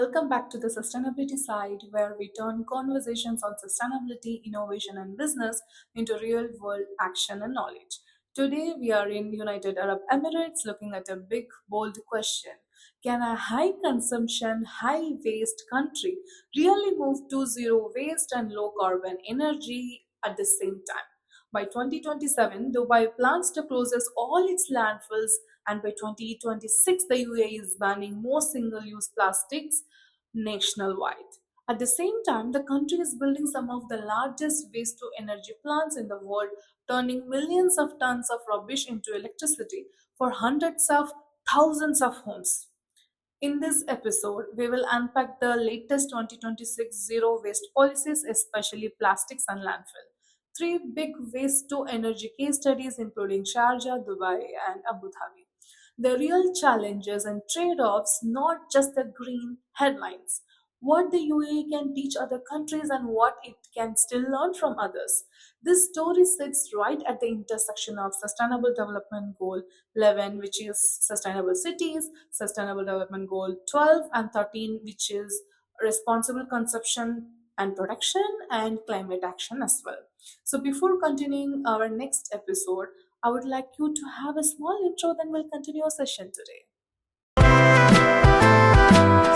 Welcome back to the Sustainability Side, where we turn conversations on sustainability, innovation, and business into real world action and knowledge. Today, we are in United Arab Emirates looking at a big, bold question. Can a high consumption, high waste country really move to zero waste and low carbon energy at the same time? By 2027, Dubai plans to close all its landfills, and by 2026, the UAE is banning most single use plastics nationwide. At the same time, the country is building some of the largest waste to energy plants in the world, turning millions of tons of rubbish into electricity for hundreds of thousands of homes. In this episode, we will unpack the latest 2026 zero waste policies, especially plastics and landfill. Three big waste to energy case studies, including Sharjah, Dubai, and Abu Dhabi. The real challenges and trade offs, not just the green headlines. What the UAE can teach other countries and what it can still learn from others. This story sits right at the intersection of Sustainable Development Goal 11, which is Sustainable Cities, Sustainable Development Goal 12, and 13, which is Responsible Consumption and Production, and Climate Action as well. So, before continuing our next episode, I would like you to have a small intro, then we'll continue our session today.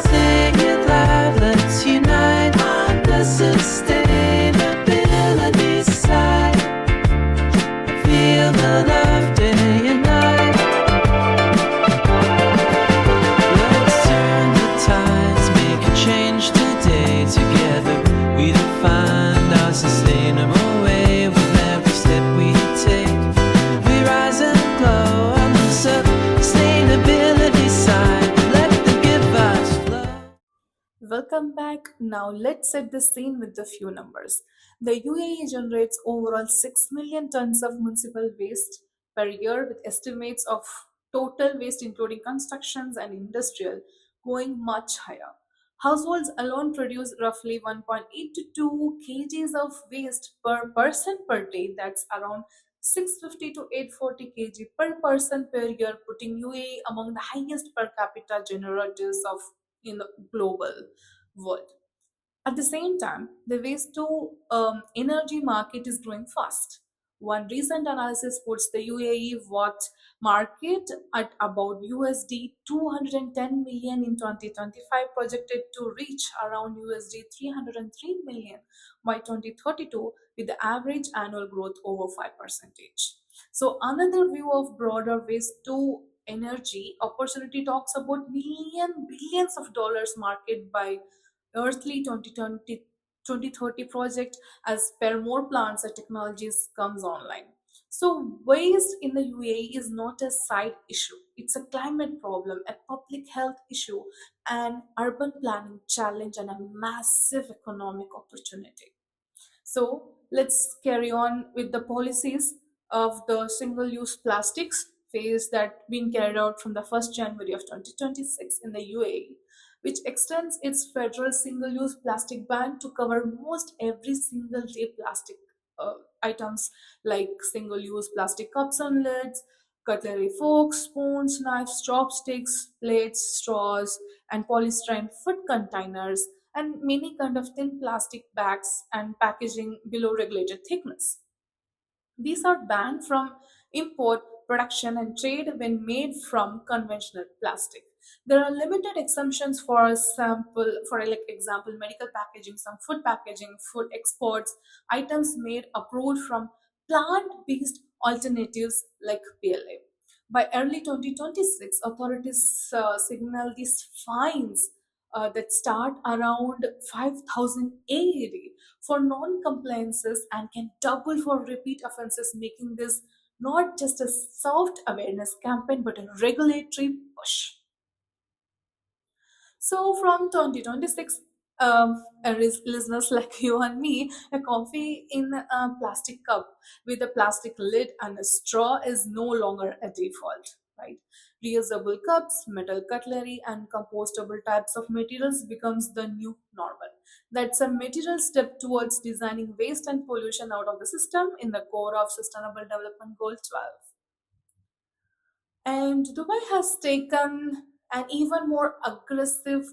Sing it loud, let's unite on the sustainability side. Feel the love day and night. Let's turn the tides, make a change today. Together we define our sustainable way. With every step we take, we rise and glow on the sustainability side. Let the give us flow. Welcome back. Now let's set the scene with a few numbers. The UAE generates overall 6 million tons of municipal waste per year, with estimates of total waste, including constructions and industrial, going much higher. Households alone produce roughly 1.8 to 2 kgs of waste per person per day. That's around 650 to 840 kg per person per year, putting UAE among the highest per capita generators of in the global world. At the same time, the waste to energy market is growing fast. One recent analysis puts the UAE watt market at about USD 210 million in 2025, projected to reach around USD 303 million by 2032, with the average annual growth over 5%. So, another view of broader waste to energy opportunity talks about billions of dollars market by earthly 2030 project as per more plants and technologies comes online. So waste in the UAE is not a side issue. It's a climate problem, a public health issue, an urban planning challenge, and a massive economic opportunity. So let's carry on with the policies of the single-use plastics phase that being carried out from the 1st January of 2026 in the UAE, which extends its federal single-use plastic ban to cover most every single day plastic uh, items like single-use plastic cups and lids, cutlery, forks, spoons, knives, chopsticks, plates, straws, and polystyrene food containers, and many kind of thin plastic bags and packaging below regulated thickness. These are banned from import, production, and trade when made from conventional plastic. There are limited exemptions for sample, for like example, medical packaging, some food packaging, food exports, items made approved from plant-based alternatives like PLA. By early 2026, authorities signal these fines that start around 5,000 AED for non-compliances and can double for repeat offenses, making this not just a soft awareness campaign but a regulatory push. So from 2026, listeners like you and me, a coffee in a plastic cup with a plastic lid and a straw is no longer a default, right? Reusable cups, metal cutlery, and compostable types of materials becomes the new normal. That's a material step towards designing waste and pollution out of the system in the core of Sustainable Development Goal 12. And Dubai has taken an even more aggressive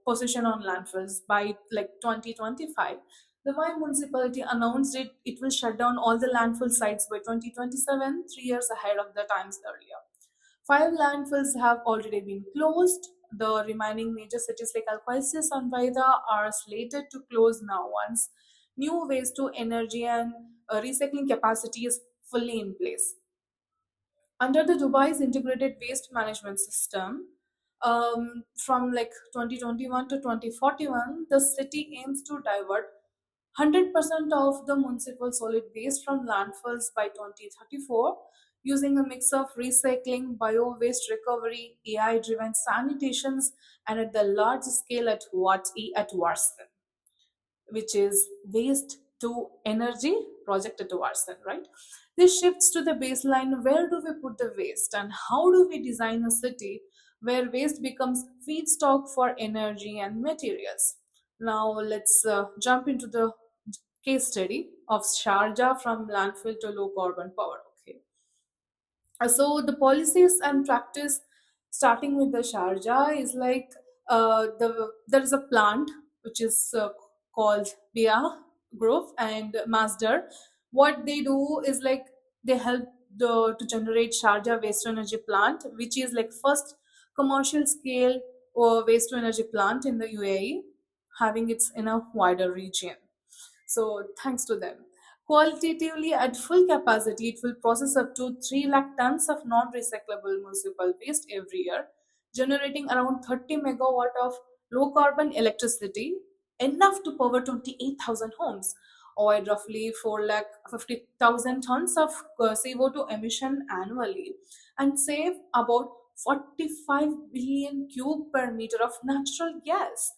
position on landfills by like 2025. The Dubai municipality announced it will shut down all the landfill sites by 2027, 3 years ahead of the times earlier. Five landfills have already been closed. The remaining major cities like Al Qais and Vaida are slated to close now once new waste to energy and recycling capacity is fully in place. Under the Dubai's integrated waste management system, from like 2021 to 2041, the city aims to divert 100% of the municipal solid waste from landfills by 2034 using a mix of recycling, bio waste recovery, AI driven sanitations, and at the large scale at Warston, which is waste to energy project at Warsan, right? This shifts to the baseline, where do we put the waste and how do we design a city where waste becomes feedstock for energy and materials. Now let's jump into the case study of Sharjah from landfill to low carbon power. Okay. So the policies and practice, starting with the Sharjah, is like there is a plant which is called Bia Grove and Masdar. What they do is like they help to generate Sharjah waste to energy plant, which is like first commercial scale waste to energy plant in the UAE, having its in a wider region. So thanks to them. Qualitatively, at full capacity, it will process up to 3 lakh tons of non-recyclable municipal waste every year, generating around 30 megawatt of low-carbon electricity, enough to power 28,000 homes, or roughly 4 lakh 50,000 tons of CO2 emission annually, and save about 45 billion cube per meter of natural gas.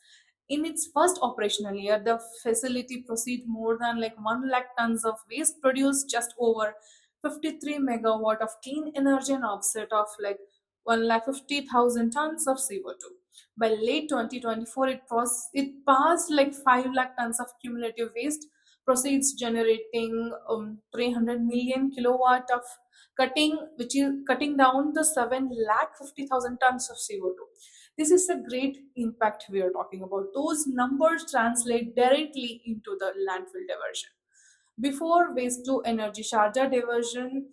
In its first operational year, the facility proceed more than like 1 lakh tons of waste, produced just over 53 megawatt of clean energy and offset of like 1 lakh 50,000 tons of CO2. By late 2024, it passed like 5 lakh tons of cumulative waste proceeds, generating 300 million kilowatt of which is cutting down the 7 lakh 50,000 tons of CO2. This is a great impact we are talking about. Those numbers translate directly into the landfill diversion. Before waste to energy, Sharjah diversion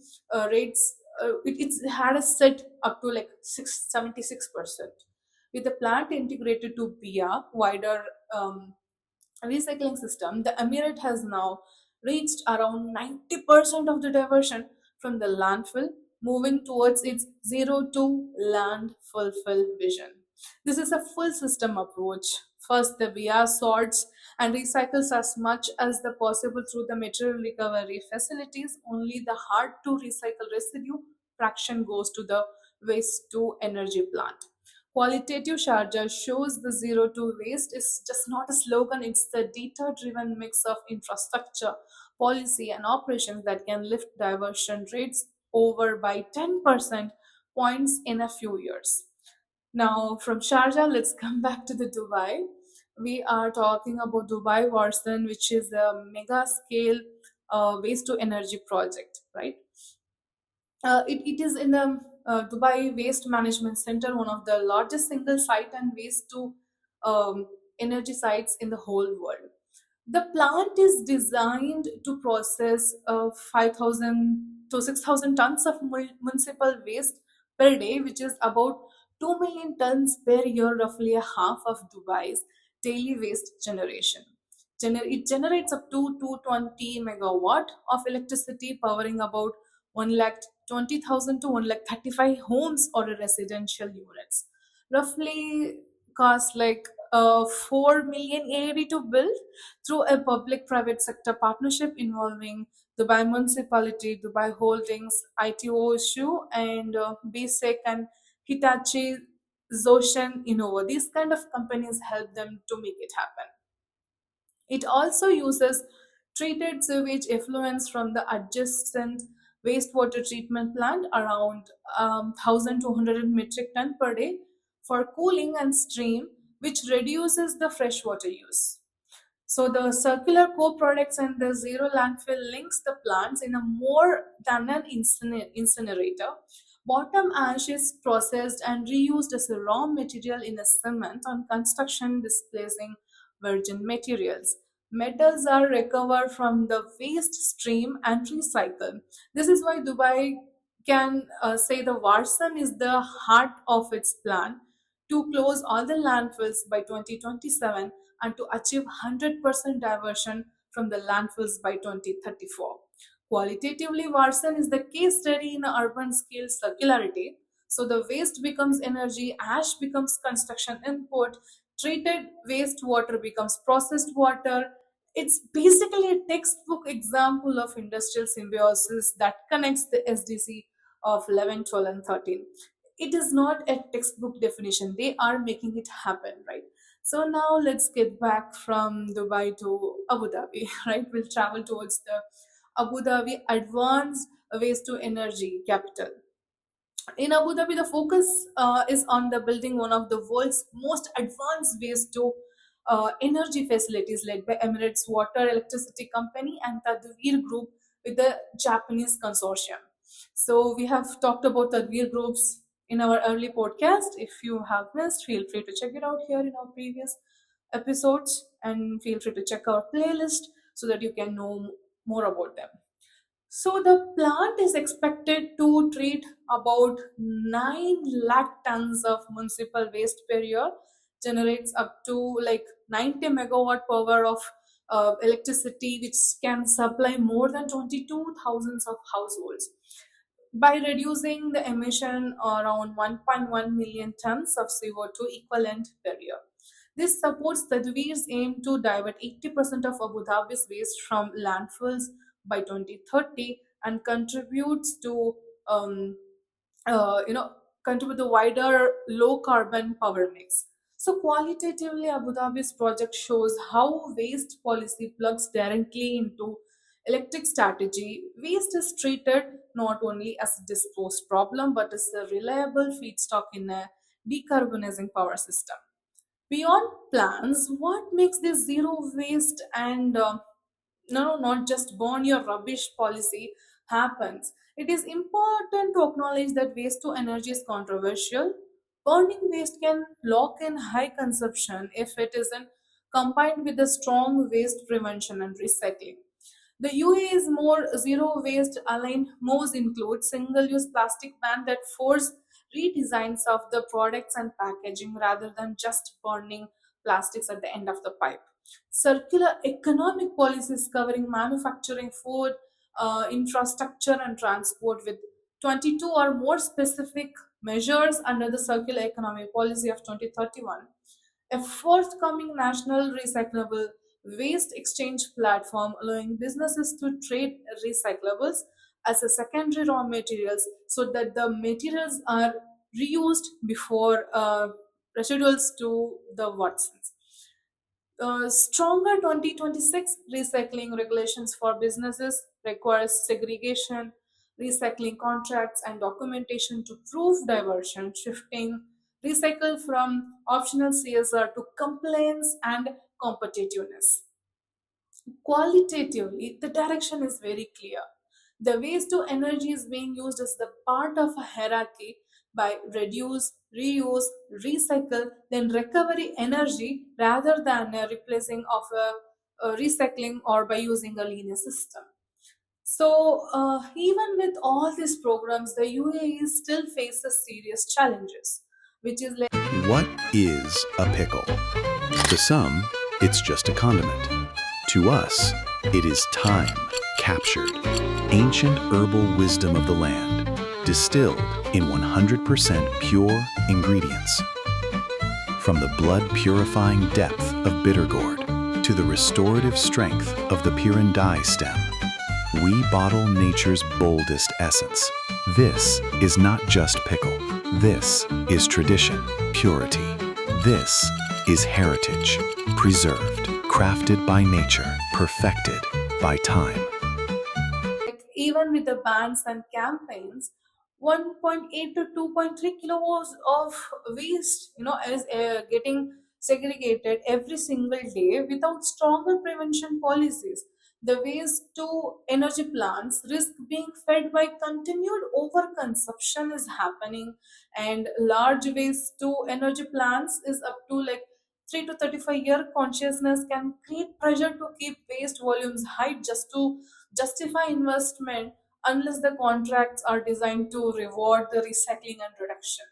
rates, it's had a set up to like 76%. With the plant integrated to BIA, wider recycling system, the Emirate has now reached around 90% of the diversion from the landfill, moving towards its zero to landfill vision. This is a full system approach. First, the BIA sorts and recycles as much as the possible through the material recovery facilities. Only the hard to recycle residue fraction goes to the waste to energy plant. Qualitative Sharjah shows the zero to waste is just not a slogan, it's the data driven mix of infrastructure, policy, and operations that can lift diversion rates over by 10% points in a few years. Now, from Sharjah, let's come back to the Dubai. We are talking about Dubai Warsan, which is a mega scale waste to energy project, right? It is in the Dubai Waste Management Center, one of the largest single site and waste to energy sites in the whole world. The plant is designed to process 5,000 to 6,000 tons of municipal waste per day, which is about 2 million tons per year, roughly a half of Dubai's daily waste generation. It generates up to 220 megawatt of electricity, powering about 1 lakh 20,000 to 1 lakh 35 homes or residential units. Roughly cost like 4 million AED to build through a public private sector partnership involving Dubai Municipality, Dubai Holdings, ITOSU, and BSEC and Hitachi Zoshan Innova. These kind of companies help them to make it happen. It also uses treated sewage effluents from the adjacent wastewater treatment plant, around 1,200 metric ton per day, for cooling and steam, which reduces the freshwater use. So the circular co-products and the zero landfill links the plants in a more than an incinerator. Bottom ash is processed and reused as a raw material in a cement on construction, displacing virgin materials. Metals are recovered from the waste stream and recycled. This is why Dubai can say the Warsan is the heart of its plan to close all the landfills by 2027 and to achieve 100% diversion from the landfills by 2034. Qualitatively, Warsan is the case study in urban scale circularity. So the waste becomes energy, ash becomes construction input, treated wastewater becomes processed water. It's basically a textbook example of industrial symbiosis that connects the SDC of 11, 12, and 13. It is not a textbook definition. They are making it happen, right? So now let's get back from Dubai to Abu Dhabi, right? We'll travel towards the Abu Dhabi Advanced Waste to Energy Capital. In Abu Dhabi, the focus is on the building one of the world's most advanced waste to energy facilities led by Emirates Water Electricity Company and Tadweer Group with the Japanese consortium. So we have talked about Tadweer Groups in our early podcast. If you have missed, feel free to check it out here in our previous episodes and feel free to check our playlist so that you can know more about them. So the plant is expected to treat about 9 lakh tons of municipal waste per year, generates up to like 90 megawatt power of electricity, which can supply more than 22,000 of households by reducing the emission around 1.1 million tons of CO2 equivalent per year. This supports Tadweer's aim to divert 80% of Abu Dhabi's waste from landfills by 2030 and contributes to um, you know contribute the wider low carbon power mix. So qualitatively, Abu Dhabi's project shows how waste policy plugs directly into electric strategy. Waste is treated not only as a disposed problem but as a reliable feedstock in a decarbonizing power system. Beyond plans, what makes this zero waste and no, not just burn your rubbish policy happens? It is important to acknowledge that waste to energy is controversial. Burning waste can lock in high consumption if it isn't combined with a strong waste prevention and recycling. The UAE's more zero waste aligned moves include single use plastic ban that force redesigns of the products and packaging rather than just burning plastics at the end of the pipe. Circular economic policies covering manufacturing, food, infrastructure, and transport with 22 or more specific measures under the Circular Economy Policy of 2031. A forthcoming national recyclable waste exchange platform allowing businesses to trade recyclables as a secondary raw materials so that the materials are reused before residuals to the Watsons. Stronger 2026 recycling regulations for businesses requires segregation, recycling contracts, and documentation to prove diversion, shifting recycle from optional CSR to compliance and competitiveness. Qualitatively, the direction is very clear. The waste to energy is being used as the part of a hierarchy by reduce, reuse, recycle, then recovery energy rather than a replacing of a recycling or by using a linear system. So, even with all these programs, the UAE still faces serious challenges, which is like What is a pickle? To some, it's just a condiment. To us, it is time captured, ancient herbal wisdom of the land, distilled in 100% pure ingredients. From the blood purifying depth of bitter gourd to the restorative strength of the Pirandai stem, we bottle nature's boldest essence. This is not just pickle. This is tradition, purity. This is heritage, preserved, crafted by nature, perfected by time. even with the bans and campaigns, 1.8 to 2.3 kilograms of waste, is getting segregated every single day without stronger prevention policies. The waste to energy plants risk being fed by continued overconsumption is happening, and large waste to energy plants is up to like 3 to 35-year consciousness can create pressure to keep waste volumes high just to justify investment unless the contracts are designed to reward the recycling and reduction.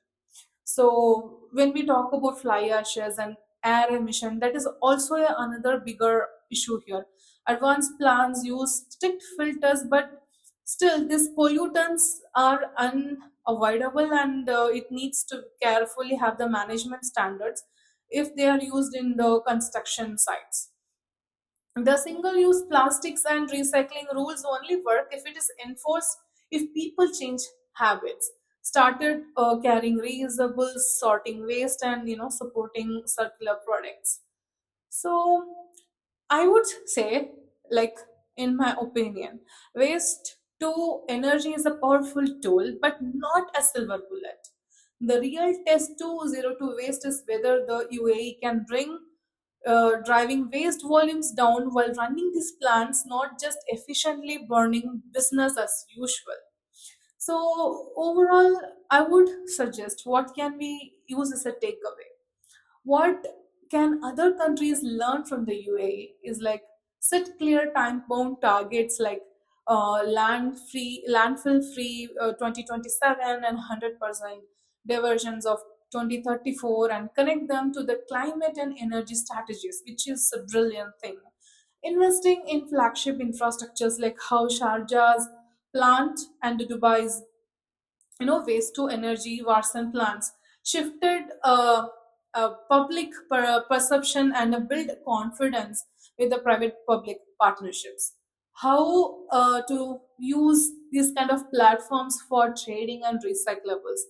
So when we talk about fly ashes and air emission, that is also another bigger issue here. Advanced plants use strict filters, but still these pollutants are unavoidable, and it needs to carefully have the management standards if they are used in the construction sites. The single use plastics and recycling rules only work if it is enforced, if people change habits, started carrying reusables, sorting waste, and supporting circular products. So I would say, like, in my opinion, waste to energy is a powerful tool, but not a silver bullet. The real test to zero to waste is whether the UAE can bring driving waste volumes down while running these plants, not just efficiently burning business as usual. So, overall, I would suggest what can we use as a takeaway. What can other countries learn from the UAE is like set clear time bound targets like landfill free 2027 and 100% diversions of 2034, and connect them to the climate and energy strategies, which is a brilliant thing. Investing in flagship infrastructures like how Sharjah's plant and Dubai's waste to energy Varsan plants shifted public perception and build confidence with the private public partnerships. How to use these kind of platforms for trading and recyclables,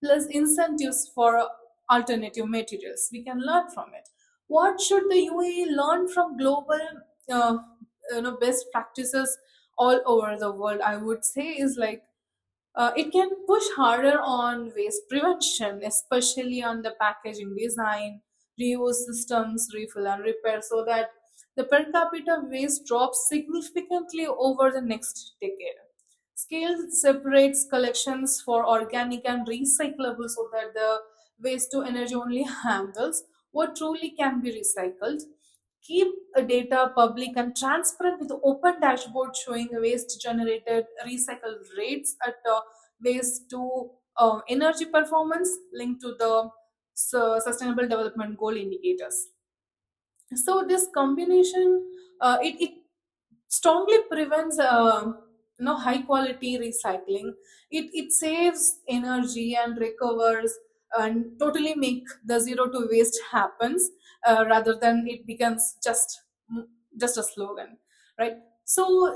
plus incentives for alternative materials. We can learn from it. What should the UAE learn from global uh, best practices all over the world? I would say is like it can push harder on waste prevention, especially on the packaging design, reuse systems, refill and repair, so that the per capita waste drops significantly over the next decade. Scale separates collections for organic and recyclable so that the waste to energy only handles what truly can be recycled. Keep data public and transparent with open dashboard showing waste generated recycle rates at waste to energy performance linked to the sustainable development goal indicators. So this combination, it strongly prevents high quality recycling. It saves energy and recovers and totally make the zero to waste happens, rather than it becomes just a slogan, right? So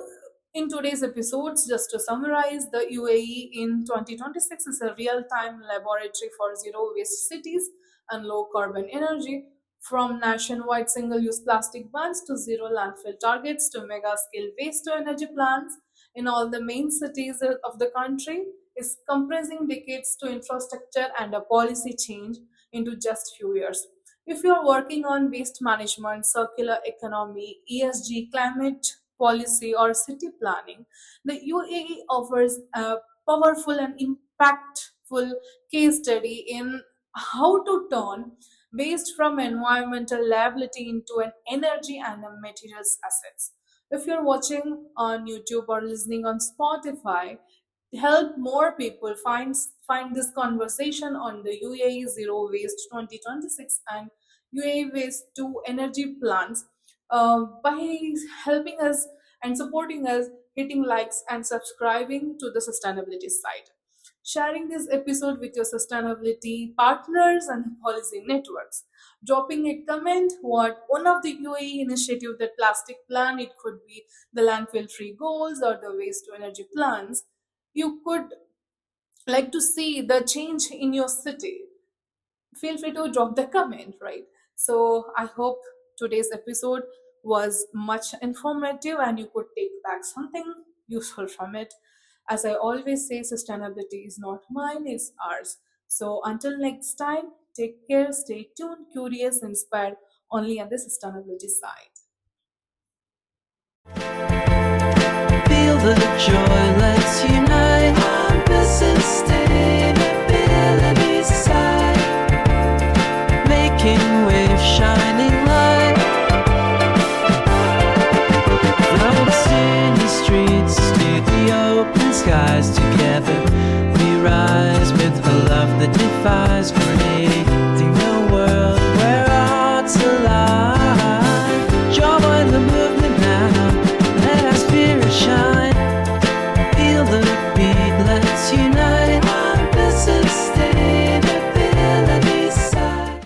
in today's episodes, just to summarize, the UAE in 2026 is a real-time laboratory for zero waste cities and low carbon energy, from nationwide single use plastic bans to zero landfill targets to mega scale waste to energy plants in all the main cities of the country, is compressing decades to infrastructure and a policy change into just few years. If you are working on waste management, circular economy, ESG, climate policy, or city planning, the UAE offers a powerful and impactful case study in how to turn waste from environmental liability into an energy and a materials assets. If you're watching on YouTube or listening on Spotify, help more people find this conversation on the UAE Zero Waste 2026 and UAE Waste to Energy plans by helping us and supporting us, hitting likes and subscribing to the sustainability site, sharing this episode with your sustainability partners and policy networks, dropping a comment what one of the UAE initiative, that plastic plan, it could be the landfill free goals or the waste to energy plans. You could like to see the change in your city. Feel free to drop the comment, right? So I hope today's episode was much informative and you could take back something useful from it. As I always say, sustainability is not mine, it's ours. So until next time, take care, stay tuned, curious, inspired only on the sustainability side. Feel the joy, let's unite on the sustainability side, making waves, shining light from city streets to the open skies to